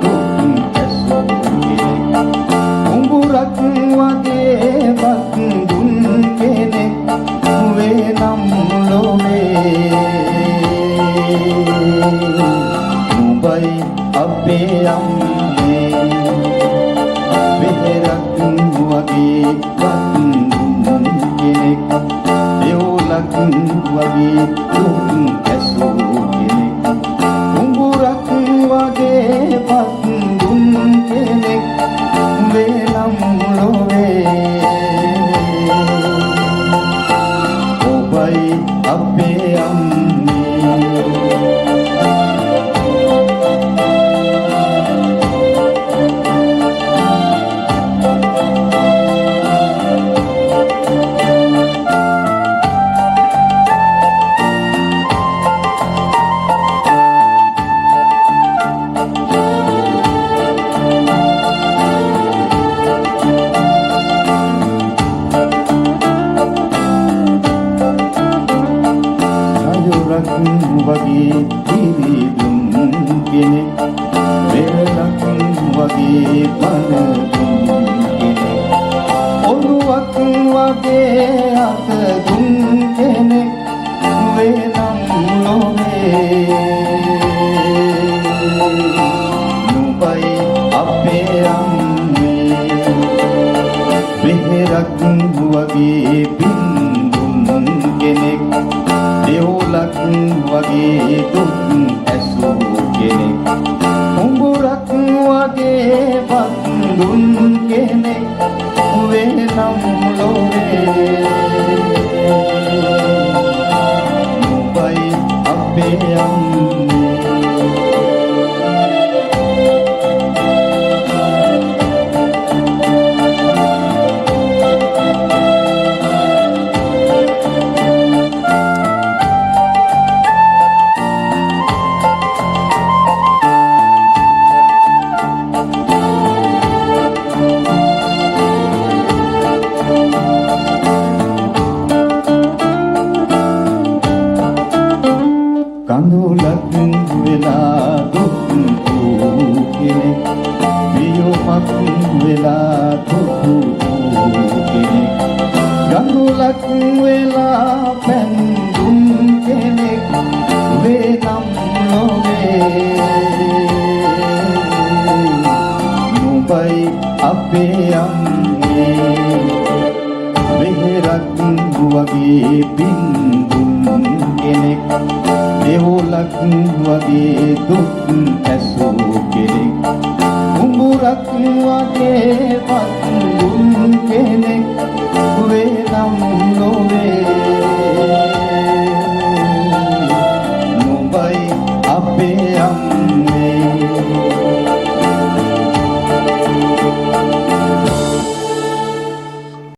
දුක් ඇසූ කෙනෙක් උඹුරක් වගේ බත් දුන් කෙනෙක් වේ නම් ලොවේ නුඹයි අපේ අම්මේ බෙහෙරක් වගේ බත් දුන් කෙනෙක් එවුලක් වගේ දුක් ඇසූ කෙනෙක් උඹුරක් වගේ බත් දුන් කෙනෙක් වේ නම් ලොවේ ඔබයි අපේ අම්මේ වගේ පිරිදුම් කෙනෙක් වෙරළක් වගේ පන දුම් කෙනෙක් ඔළුවක් වගේ අත දුම් කෙනෙක් වේ නම් ලොවේ නුඹයි අපේ අම්මේ බෙහෙරක් වගේ පින් දුම් කෙනෙක් දෙවුලක් වගේ දුක් ඇසූ කෙනෙක් උඹුරක් වගේ බත් දුන් කෙනෙක් වේ නම් ලොවේ නුඹයි අපේ අම්මේ කඳුලක් වෙලා දුක් වූ කෙනෙක් වියෝමක් වෙලා දුක් වූ කෙනෙක් ගඳුලක් වෙලා පැන් දුන් කෙනෙක් වේ නම් ලොවේ නුඹයි අපේ අම්මේ බෙහෙරක් වගේ පින් දුන් කෙනෙක් දෙවුලක් වගේ දුක් ඇසූ කෙනෙක් උඹුරක් වගේ බත් දුන් කෙනෙක් වේ නම් ලොවේ